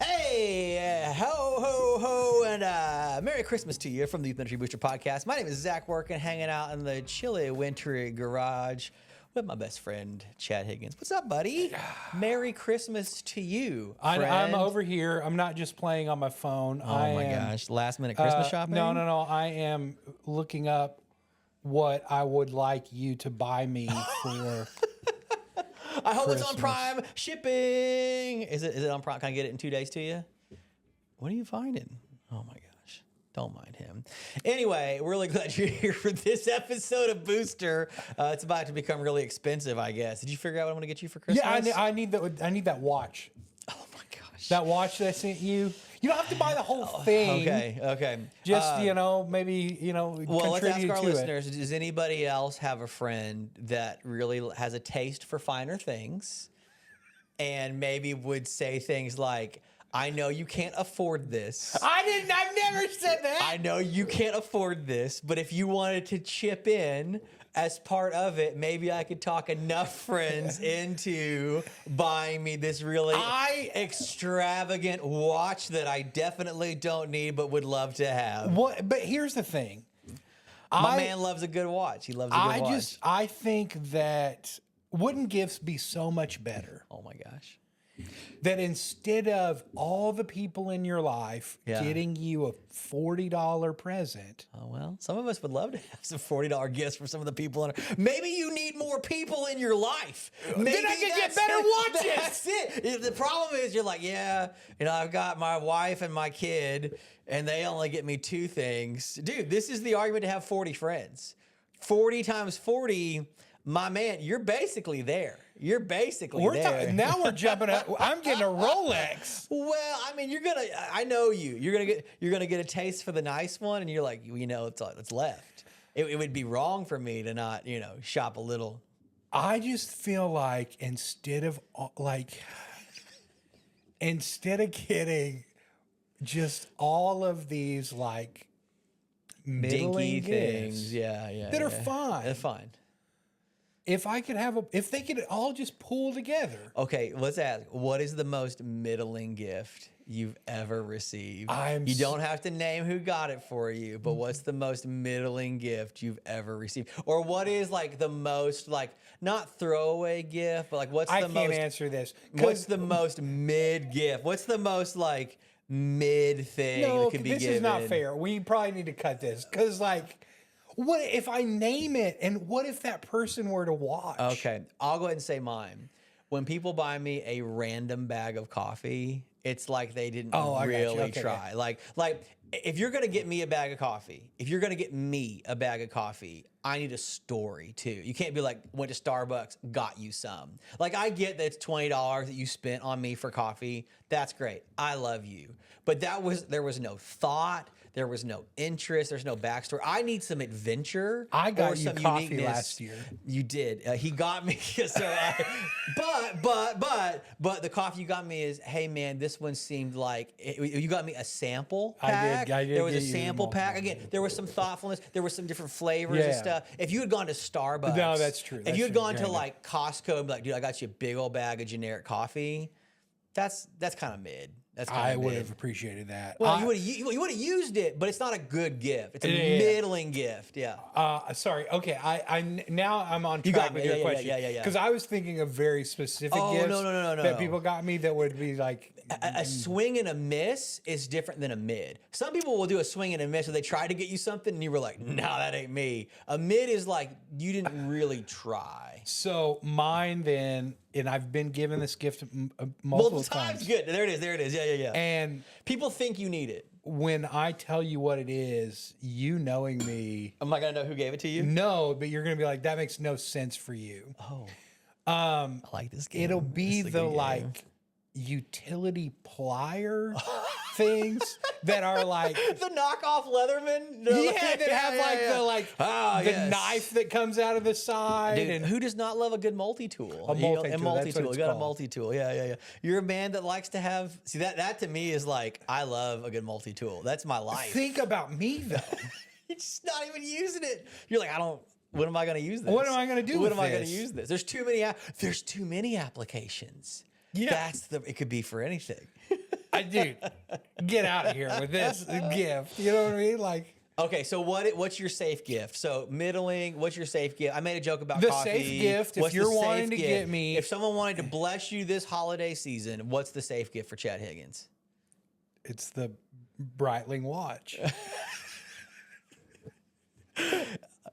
Hey, ho, ho, ho, and Merry Christmas to you from the Youth Ministry Booster Podcast. My name is Zach Workun, hanging out in the chilly, wintry garage with my best friend, Chad Higgins. What's up, buddy? Merry Christmas to you, friend. I'm over here. I'm not just playing on my phone. Oh, my gosh. Last-minute Christmas shopping? No. I am looking up what I would like you to buy me for I hope Christmas. it's on Prime shipping. Is it on Prime? Can I get it in 2 days to you? What are you finding? Oh my gosh. Don't mind him. Anyway, we're really glad you're here for this episode of Booster. It's about to become really expensive, I guess. Did you figure out what I'm going to get you for Christmas? Yeah, I need that watch. Oh my gosh. That watch that I sent you. You don't have to buy the whole thing. Okay. Just, maybe, well, let's ask contribute our to it. listeners, does anybody else have a friend that really has a taste for finer things and maybe would say things like, I know you can't afford this. I've never said that. I know you can't afford this, but if you wanted to chip in as part of it, maybe I could talk enough friends into buying me this really extravagant watch that I definitely don't need but would love to have. But here's the thing. My man loves a good watch. He loves a good watch. I think that wouldn't gifts be so much better? Oh my gosh. That instead of all the people in your life getting you a $40 present. Oh, well, some of us would love to have some $40 gifts for some of the people in our... Maybe you need more people in your life. Maybe then I can get better watches. That's it. The problem is you're like, I've got my wife and my kid, and they only get me two things. Dude, this is the argument to have 40 friends. 40 times 40... My man, you're basically there. You're basically there. Now we're jumping up. I'm getting a Rolex. Well, I mean, I know you. You're gonna get a taste for the nice one, and you're like, it's left. It would be wrong for me to not, shop a little. I just feel like instead of getting just all of these dinky things, that are fine. They're fine. If they could all just pull together. Okay, let's ask, what is the most middling gift you've ever received? You don't have to name who got it for you, but what's the most middling gift you've ever received? Or what is the most not throwaway gift, but what's the most... I can't answer this. What's the most mid gift? What's the most mid thing that could be given? This is not fair. We probably need to cut this because what if I name it, and what if that person were to watch? Okay, I'll go ahead and say mine. When people buy me a random bag of coffee, it's like they didn't really try. Yeah. If you're gonna get me a bag of coffee, I need a story too. You can't be like, went to Starbucks, got you some. I get that it's $20 that you spent on me for coffee. That's great. I love you. But there was no thought. There was no interest. There's no backstory. I need some adventure. I got or you some coffee uniqueness. last year. You did. He got me. But the coffee you got me is, hey man, this one seemed like you got me a sample pack. I did. There was a sample pack. Again, there was some thoughtfulness. There was some different flavors and stuff. If you had gone to Starbucks, no, that's true. If you had gone to Costco and be like, dude, I got you a big old bag of generic coffee. That's kind of mid. I would have appreciated that. Well, you would have used it, but it's not a good gift. It's a middling gift. Yeah. Sorry. Okay. Now I'm on track with your question. Yeah. Because I was thinking of very specific gifts that people got me that would be like a swing and a miss is different than a mid. Some people will do a swing and a miss, where they try to get you something and you were like, no, that ain't me. A mid is like you didn't really try. So mine then, and I've been given this gift multiple times. Good. There it is. Yeah. And people think you need it. When I tell you what it is, you knowing me, am I gonna know who gave it to you? No, but you're gonna be like, that makes no sense for you. Oh, I like this game. It'll be the utility plier things that are the knockoff Leatherman. That have the knife that comes out of the side. Dude, and who does not love a good multi-tool? A multi-tool. You got a multi-tool. Yeah. You're a man that likes to have. See, that to me is I love a good multi-tool. That's my life. Think about me though. You're just not even using it. You're like, what am I going to use this? What am I going to do? What am I going to use this? There's too many applications. Yeah. It could be for anything. Dude, get out of here with this gift. You know what I mean? Like, okay, so what's your safe gift? So middling, what's your safe gift? I made a joke about the coffee. safe gift, if What's you're the safe wanting to gift? get me. If someone wanted to bless you this holiday season, what's the safe gift for Chad Higgins? It's the Breitling watch.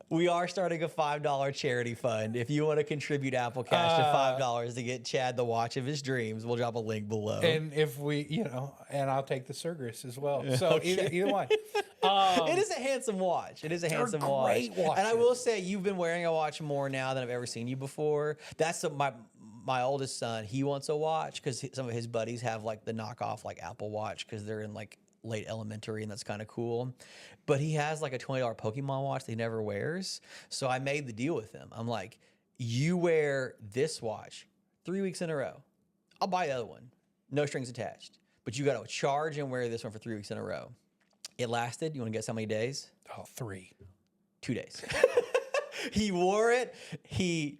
We are starting a $5 charity fund. If you want to contribute Apple Cash to $5 to get Chad the watch of his dreams, we'll drop a link below. And if we, and I'll take the Cerberus as well. So either one. It is a handsome watch. It is a handsome watch. Great watches. And I will say, you've been wearing a watch more now than I've ever seen you before. That's my oldest son. He wants a watch because some of his buddies have like the knockoff like Apple Watch because they're in like late elementary, and that's kind of cool. But he has like a $20 Pokemon watch that he never wears. So I made the deal with him. I'm like, you wear this watch 3 weeks in a row. I'll buy the other one. No strings attached. But you got to charge and wear this one for 3 weeks in a row. It lasted, you want to guess how many days? Oh, 3. 2 days. He wore it. He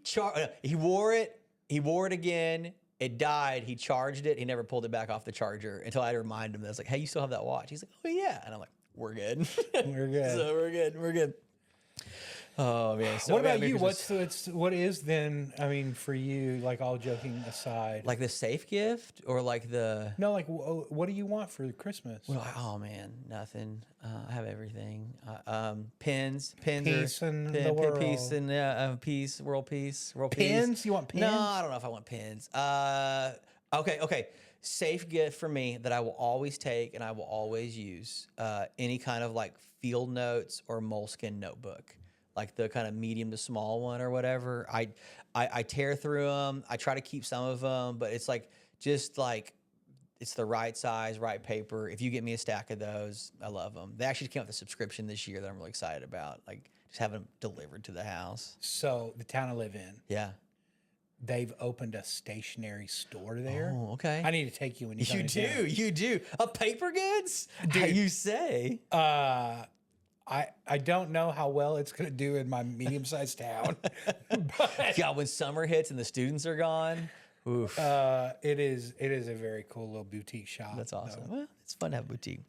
wore it. He wore it again. It died. He charged it. He never pulled it back off the charger until I had to remind him that I was like, hey, you still have that watch? He's like, oh, yeah. And I'm like, we're good. We're good. So we're good. We're good. Oh, man. So what about you? What is then, I mean, for you, like all joking aside? Like the safe gift or like the... No, like what do you want for Christmas? Well, oh, man, nothing. I have everything. Pins. Peace in the world. Peace and peace, world peace. Pins? You want pins? No, I don't know if I want pins. Okay. Safe gift for me that I will always take and I will always use. Any kind of like field notes or moleskin notebook. Like the kind of medium to small one or whatever. I tear through them. I try to keep some of them, but it's like just like it's the right size, right paper. If you get me a stack of those, I love them. They actually came with a subscription this year that I'm really excited about. Like just having them delivered to the house. So the town I live in, yeah, they've opened a stationery store there. Oh, okay. I need to take you when you come in town. You do. A paper goods? Dude, you say? I don't know how well it's going to do in my medium-sized town. But, God, when summer hits and the students are gone, oof. It is a very cool little boutique shop. That's awesome. Well, it's fun to have a boutique.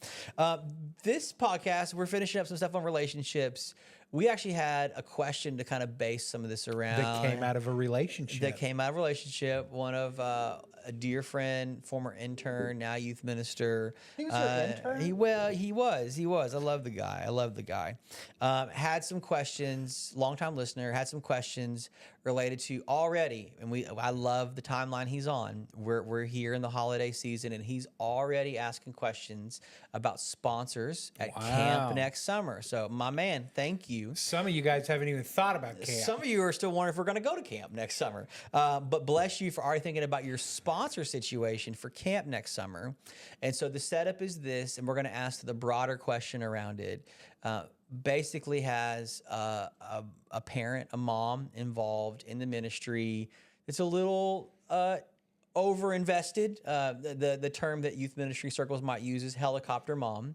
This podcast, we're finishing up some stuff on relationships. We actually had a question to kind of base some of this around. That came out of a relationship. One of a dear friend, former intern, now youth minister. He was an intern? He was. I love the guy. Had some questions, longtime listener, had some questions related to already, and I love the timeline he's on. We're here in the holiday season, and he's already asking questions about sponsors at camp next summer. So, my man, thank you. Some of you guys haven't even thought about camp. Some of you are still wondering if we're going to go to camp next summer. But bless you for already thinking about your sponsor situation for camp next summer. And so the setup is this, and we're going to ask the broader question around it. Basically has a parent, a mom involved in the ministry. It's a little over-invested. The term that youth ministry circles might use is helicopter mom.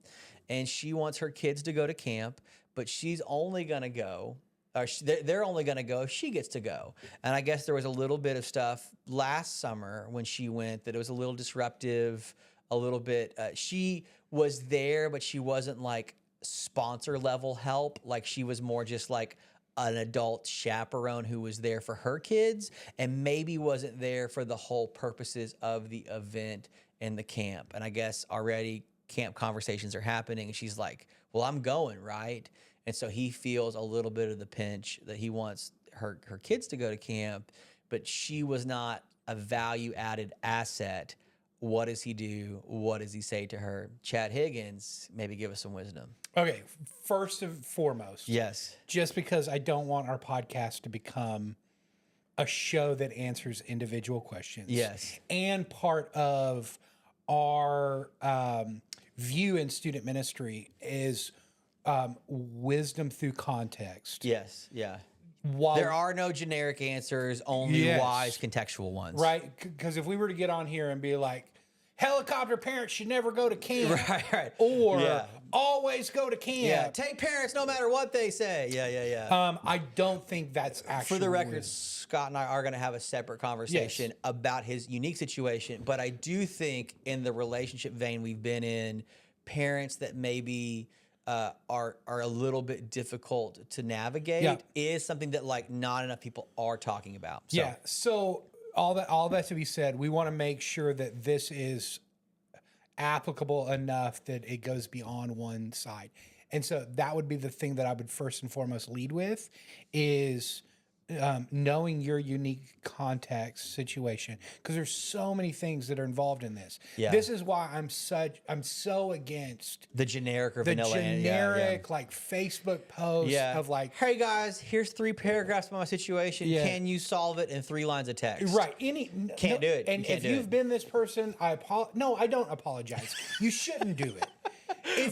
And she wants her kids to go to camp, but she's only going to go, or they're only going to go if she gets to go. And I guess there was a little bit of stuff last summer when she went that it was a little disruptive, a little bit. She was there, but she wasn't like sponsor level help. Like she was more just like an adult chaperone who was there for her kids and maybe wasn't there for the whole purposes of the event and the camp. And I guess already camp conversations are happening and she's like, well, I'm going, right? And so he feels a little bit of the pinch that he wants her kids to go to camp, but she was not a value-added asset. What does he do? What does he say to her? Chad Higgins, maybe give us some wisdom. Okay, first and foremost. Yes. Just because I don't want our podcast to become a show that answers individual questions. Yes. And part of our view in student ministry is wisdom through context. Yes, yeah. While, there are no generic answers, only wise contextual ones. Right, because if we were to get on here and be like, helicopter parents should never go to camp. Right. Or always go to camp. Yeah, take parents no matter what they say. Yeah. I don't think that's actually. For the record, Scott and I are going to have a separate conversation about his unique situation, but I do think in the relationship vein we've been in, parents that maybe are a little bit difficult to navigate is something that like not enough people are talking about. So. Yeah. So all that to be said, we want to make sure that this is applicable enough that it goes beyond one side. And so that would be the thing that I would first and foremost lead with is knowing your unique context situation, because there's so many things that are involved in this. Yeah. This is why I'm so against the generic or the vanilla generic like Facebook post of like, hey guys, here's 3 paragraphs about my situation. Can you solve it in 3 lines of text? Right. Can't do it. And if you've been this person, I don't apologize. You shouldn't do it.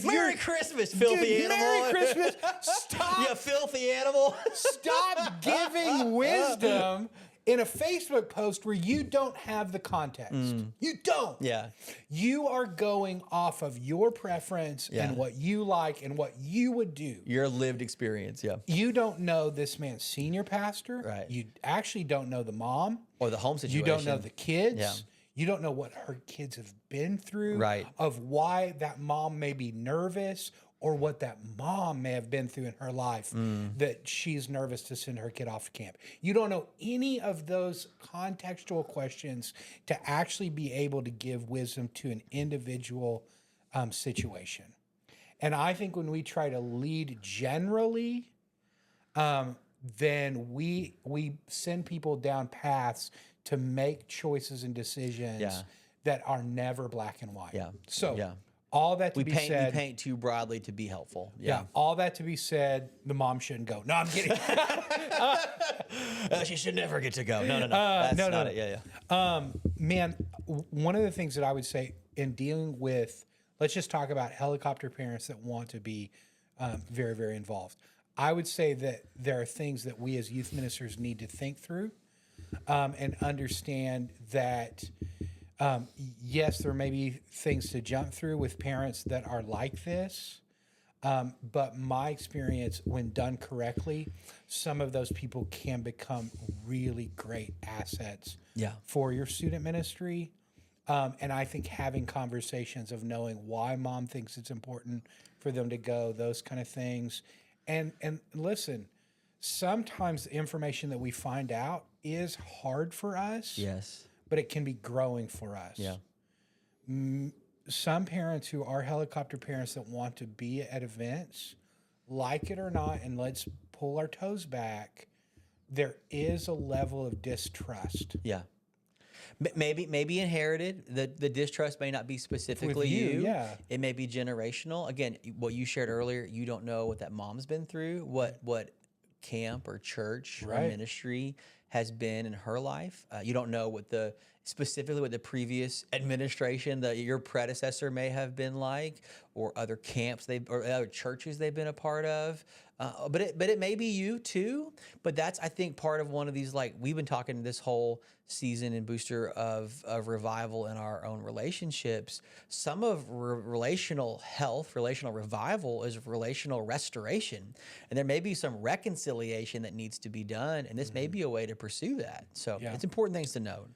Merry Christmas, filthy animal. Merry Christmas. Stop. You filthy animal. Stop giving wisdom in a Facebook post where you don't have the context. You don't. Yeah. You are going off of your preference and what you like and what you would do. Your lived experience, You don't know this man's senior pastor. Right. You actually don't know the mom. Or the home situation. You don't know the kids. Yeah. You don't know what her kids have been through. Right. Of why that mom may be nervous or what that mom may have been through in her life that she's nervous to send her kid off to camp. You don't know any of those contextual questions to actually be able to give wisdom to an individual situation. And I think when we try to lead generally, then we send people down paths to make choices and decisions that are never black and white. Yeah. So all that to be said, we paint too broadly to be helpful. Yeah. All that to be said, the mom shouldn't go. No, I'm kidding. She should never get to go. No. That's not it. Yeah. Man, one of the things that I would say in dealing with, let's just talk about helicopter parents that want to be very, very involved. I would say that there are things that we as youth ministers need to think through and understand that, yes, there may be things to jump through with parents that are like this. But my experience, when done correctly, some of those people can become really great assets for your student ministry. And I think having conversations of knowing why mom thinks it's important for them to go, those kind of things. And listen, sometimes the information that we find out is hard for us. Yes. But it can be growing for us. Yeah. Some parents who are helicopter parents that want to be at events, like it or not, and let's pull our toes back, there is a level of distrust. Yeah. Maybe inherited. The distrust may not be specifically With you. Yeah. It may be generational. Again, what you shared earlier, you don't know what that mom's been through, what camp or church or ministry has been in her life. You don't know specifically what the previous administration, your predecessor may have been like, or other camps or other churches they've been a part of. But it may be you too. But that's, I think, part of one of these, like, we've been talking this whole season and booster of revival in our own relationships. Some of relational health, relational revival is relational restoration. And there may be some reconciliation that needs to be done. And this may be a way to pursue that. So it's important things to note.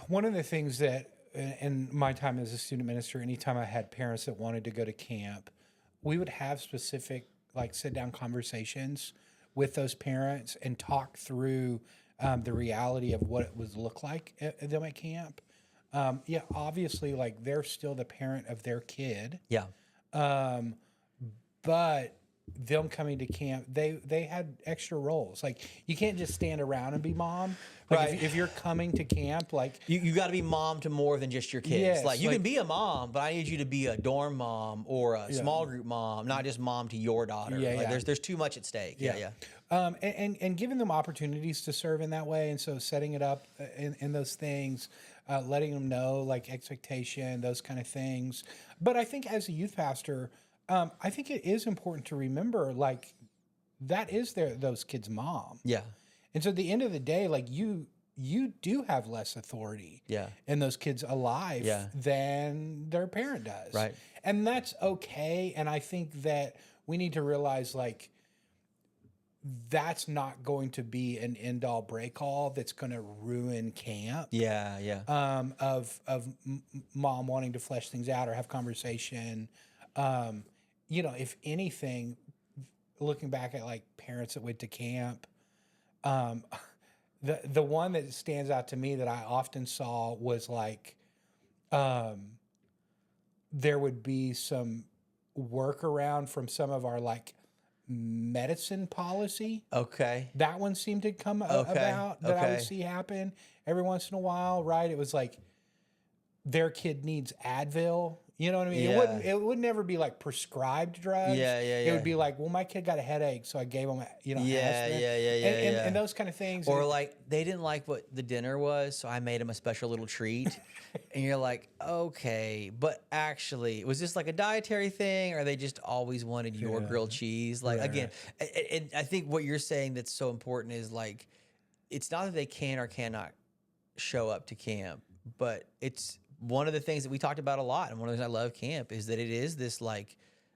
One of the things that, in my time as a student minister, anytime I had parents that wanted to go to camp, we would have specific, like, sit-down conversations with those parents and talk through the reality of what it would look like at them at camp. Obviously, like, they're still the parent of their kid. Yeah. But them coming to camp, they had extra roles. Like, you can't just stand around and be mom. Like, if you're coming to camp, like, you got to be mom to more than just your kids. Yes, like, you can be a mom, but I need you to be a dorm mom or a small group mom, not just mom to your daughter. There's too much at stake. And giving them opportunities to serve in that way, and so setting it up in those things, letting them know, like, expectation, those kind of things. But I think as a youth pastor, I think it is important to remember, like, that is those kids' mom. Yeah. And so at the end of the day, like, you do have less authority Yeah. in those kids' alive Yeah. than their parent does. Right. And that's okay. And I think that we need to realize, like, that's not going to be an end all break all that's going to ruin camp. Yeah. Yeah. Mom wanting to flesh things out or have conversation. You know, if anything, looking back at like parents that went to camp, the one that stands out to me that I often saw was like, there would be some workaround from some of our like medicine policy. Okay. That one seemed to come Okay. about that I would Okay. see happen every once in a while, right? It was like their kid needs Advil. You know what I mean? Yeah. It would never be like prescribed drugs. Yeah, yeah, It yeah. would be like, well, my kid got a headache, so I gave him, Yeah, aspirin. yeah. And those kind of things. Or like they didn't like what the dinner was, so I made them a special little treat. And you're like, okay, but actually, was this like a dietary thing, or they just always wanted your grilled cheese? Like again, and I think what you're saying that's so important is like, it's not that they can or cannot show up to camp, but it's one of the things that we talked about a lot, and one of the reasons I love camp is that it is this like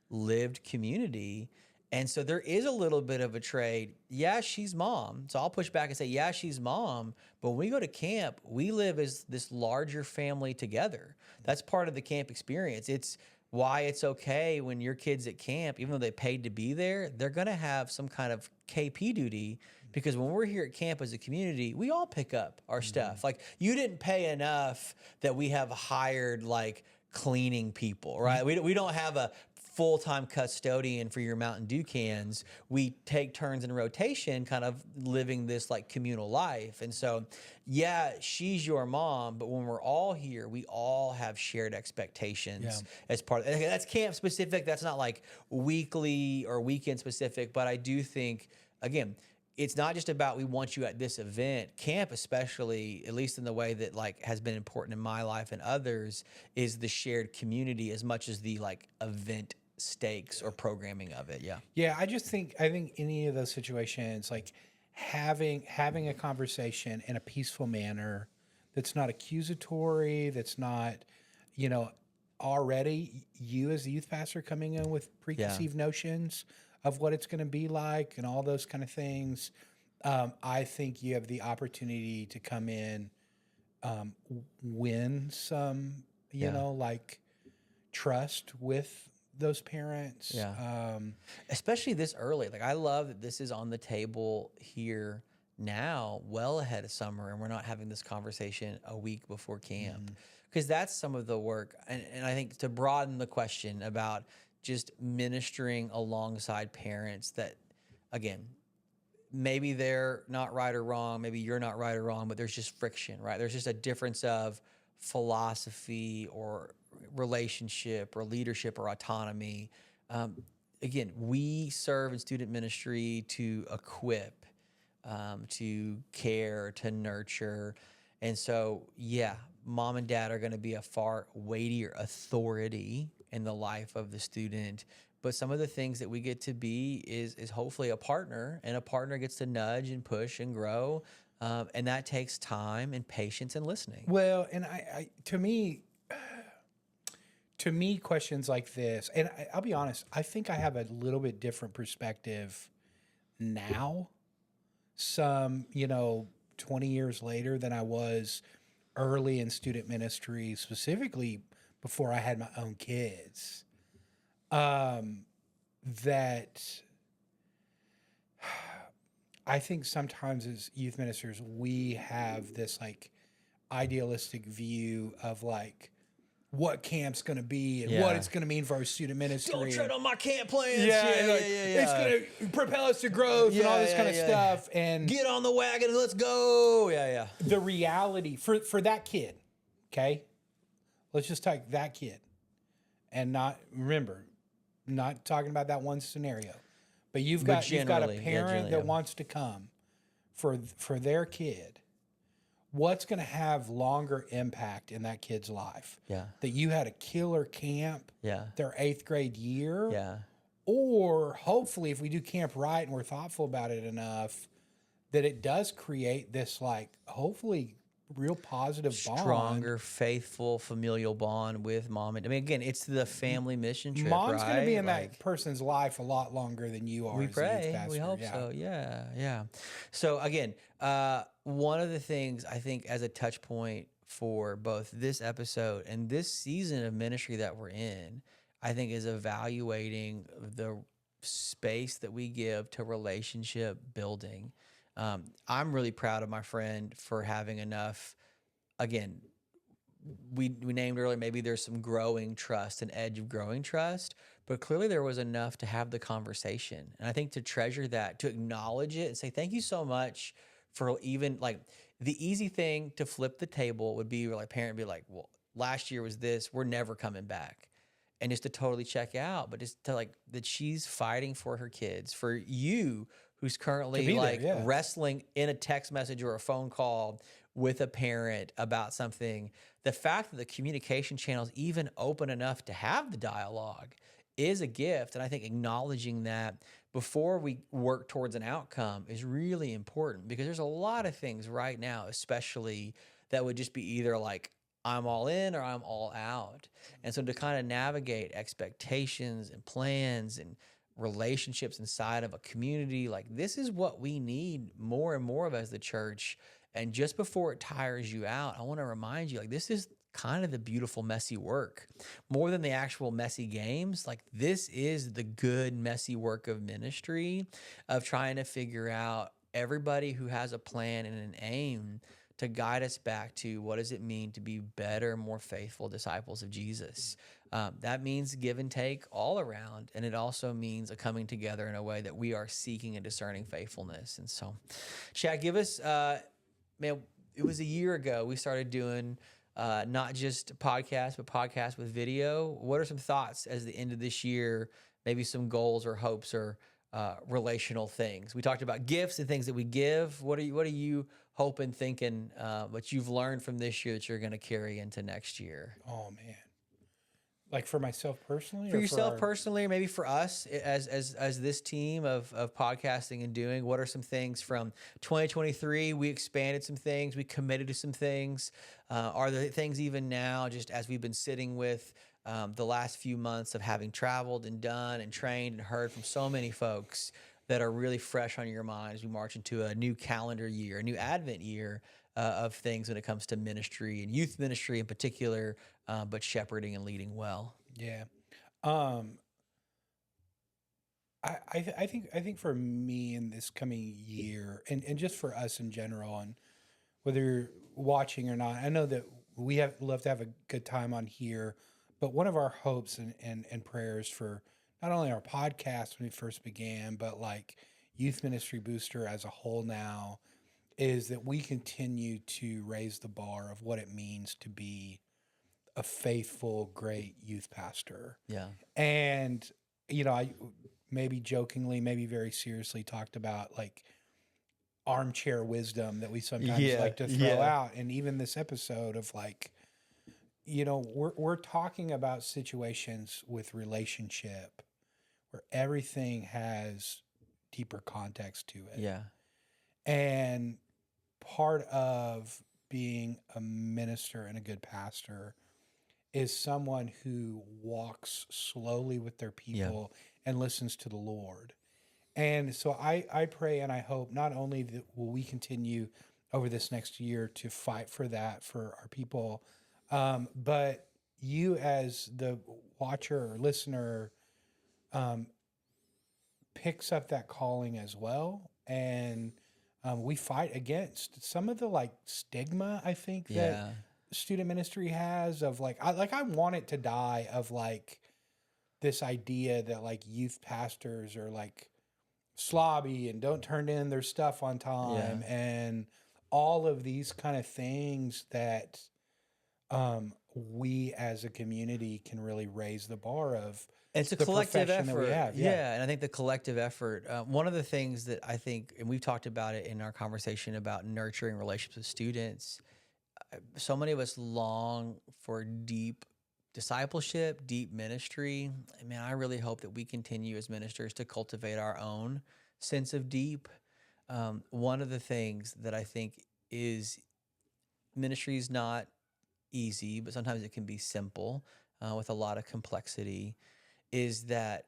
lived community. And so there is a little bit of a trade. Yeah, she's mom. So I'll push back and say, yeah, she's mom. But when we go to camp, we live as this larger family together. That's part of the camp experience. It's why it's okay when your kids at camp, even though they paid to be there, they're going to have some kind of KP duty. Because when we're here at camp as a community, we all pick up our stuff. Like, you didn't pay enough that we have hired like cleaning people, right? We don't have a full-time custodian for your Mountain Dew cans. We take turns in rotation kind of living this like communal life. And so, yeah, she's your mom, but when we're all here, we all have shared expectations as part of it. That's camp specific. That's not like weekly or weekend specific, but I do think, again, it's not just about we want you at this event. Camp, especially, at least in the way that like has been important in my life and others, is the shared community as much as the like event stakes or programming of it. Yeah, I think any of those situations, like having a conversation in a peaceful manner that's not accusatory, that's not, already you as the youth pastor coming in with preconceived notions of what it's going to be like and all those kind of things. I think you have the opportunity to come in, win some, like trust with those parents. Especially this early. Like, I love that this is on the table here now, well ahead of summer, and we're not having this conversation a week before camp. Because that's some of the work. And I think to broaden the question about just ministering alongside parents that, again, maybe they're not right or wrong, maybe you're not right or wrong, but there's just friction, right? There's just a difference of philosophy or relationship or leadership or autonomy. Again, we serve in student ministry to equip, to care, to nurture. And so, yeah, mom and dad are going to be a far weightier authority in the life of the student. But some of the things that we get to be is hopefully a partner, and a partner gets to nudge and push and grow. And that takes time and patience and listening. Well, and to me, questions like this, and I'll be honest, I think I have a little bit different perspective now, 20 years later than I was early in student ministry, specifically before I had my own kids. That I think sometimes as youth ministers, we have this like idealistic view of like what camp's going to be and what it's going to mean for our student ministry. Don't tread on my camp plans. It's going to propel us to growth and all this kind of stuff. And get on the wagon and let's go. The reality for that kid, okay? Let's just take that kid and not talking about that one scenario, but you've got a parent that wants to come for their kid. What's going to have longer impact in that kid's life? That you had a killer camp their 8th grade year? Or hopefully if we do camp right and we're thoughtful about it enough, that it does create this like hopefully real positive bond. Stronger, faithful, familial bond with mom. And I mean, again, it's the family mission trip, Mom's going to be right? in that person's life a lot longer than you are We as a youth pray. pastor. We hope so. Yeah, yeah. So again, one of the things I think as a touch point for both this episode and this season of ministry that we're in, I think is evaluating the space that we give to relationship building. I'm really proud of my friend for having enough. Again, we named earlier, maybe there's some growing trust, an edge of growing trust, but clearly there was enough to have the conversation. And I think to treasure that, to acknowledge it and say, thank you so much for even like the easy thing to flip the table would be like parent be like, well, last year was this, we're never coming back. And just to totally check out, but just to like that she's fighting for her kids, for you who's currently like wrestling in a text message or a phone call with a parent about something. The fact that the communication channels even open enough to have the dialogue is a gift. And I think acknowledging that before we work towards an outcome is really important, because there's a lot of things right now, especially that would just be either like, I'm all in or I'm all out. And so to kind of navigate expectations and plans and relationships inside of a community, like this is what we need more and more of as the church. And just before it tires you out, I want to remind you, like, this is kind of the beautiful, messy work. More than the actual messy games, like, this is the good, messy work of ministry, of trying to figure out everybody who has a plan and an aim to guide us back to what does it mean to be better, more faithful disciples of Jesus. That means give and take all around. And it also means a coming together in a way that we are seeking and discerning faithfulness. And so, Chad, give us... man, it was a year ago we started doing not just podcasts, but podcasts with video. What are some thoughts as the end of this year, maybe some goals or hopes or relational things? We talked about gifts and things that we give. What are you hoping, thinking, what you've learned from this year that you're going to carry into next year? Oh, man. Like for myself personally? For yourself personally, or maybe for us as this team of podcasting and doing, what are some things from 2023? We expanded some things. We committed to some things. Are there things even now, just as we've been sitting with the last few months of having traveled and done and trained and heard from so many folks, that are really fresh on your mind as we march into a new calendar year, a new Advent year of things when it comes to ministry and youth ministry in particular, but shepherding and leading well? Yeah. I think for me in this coming year, and just for us in general, and whether you're watching or not, I know that we love to have a good time on here, but one of our hopes and prayers for not only our podcast when we first began, but like Youth Ministry Booster as a whole now, is that we continue to raise the bar of what it means to be a faithful, great youth pastor. Yeah. And, you know, I maybe jokingly, maybe very seriously talked about like armchair wisdom that we sometimes like to throw out. And even this episode of like, you know, we're talking about situations with relationship where everything has deeper context to it. Yeah. And part of being a minister and a good pastor is someone who walks slowly with their people and listens to the Lord. And so I pray and I hope not only that will we continue over this next year to fight for that for our people, but you as the watcher or listener picks up that calling as well. And we fight against some of the like stigma, I think, that student ministry has of like, I want it to die of like this idea that like youth pastors are like slobby and don't turn in their stuff on time and all of these kind of things that we as a community can really raise the bar of. It's a collective effort. Yeah. And I think the collective effort, one of the things that I think, and we've talked about it in our conversation about nurturing relationships with students, so many of us long for deep discipleship, deep ministry. I mean, I really hope that we continue as ministers to cultivate our own sense of deep. One of the things that I think is ministry is not easy, but sometimes it can be simple with a lot of complexity, is that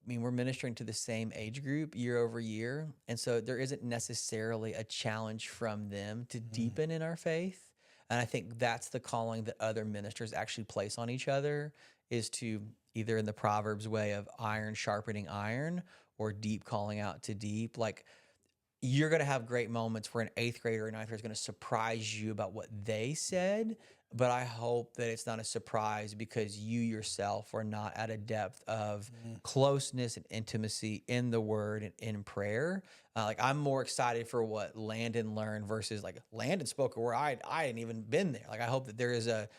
I mean, we're ministering to the same age group year over year. And so there isn't necessarily a challenge from them to deepen in our faith. And I think that's the calling that other ministers actually place on each other, is to either in the Proverbs way of iron sharpening iron or deep calling out to deep. Like, you're going to have great moments where an eighth grader or ninth grader is going to surprise you about what they said. But I hope that it's not a surprise because you yourself are not at a depth of closeness and intimacy in the word and in prayer. Like, I'm more excited for what Landon learned versus like Landon spoke a word I hadn't even been there. Like, I hope that there is a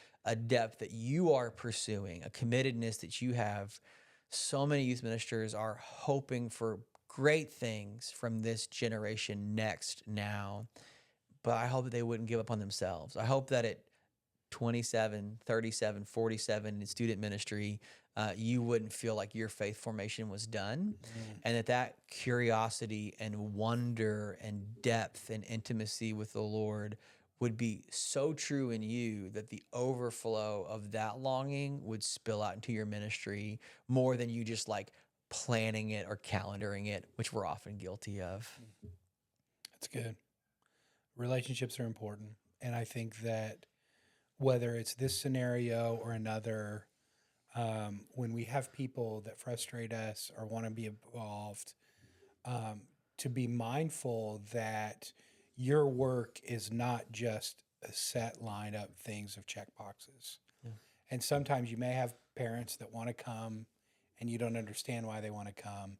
depth that you are pursuing, a committedness that you have. So many youth ministers are hoping for great things from this generation next now, but I hope that they wouldn't give up on themselves. I hope that at 27, 37, 47 in student ministry, you wouldn't feel like your faith formation was done, and that curiosity and wonder and depth and intimacy with the Lord would be so true in you that the overflow of that longing would spill out into your ministry more than you just like planning it or calendaring it, which we're often guilty of. That's good. Relationships are important. And I think that whether it's this scenario or another, when we have people that frustrate us or want to be involved, to be mindful that your work is not just a set lineup things of check boxes. Yeah. And sometimes you may have parents that want to come and you don't understand why they want to come,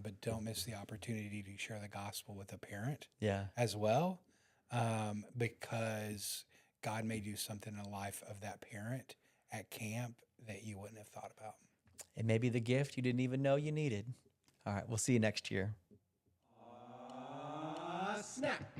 but don't miss the opportunity to share the gospel with a parent as well, because God may do something in the life of that parent at camp that you wouldn't have thought about. It may be the gift you didn't even know you needed. All right, we'll see you next year. Snap.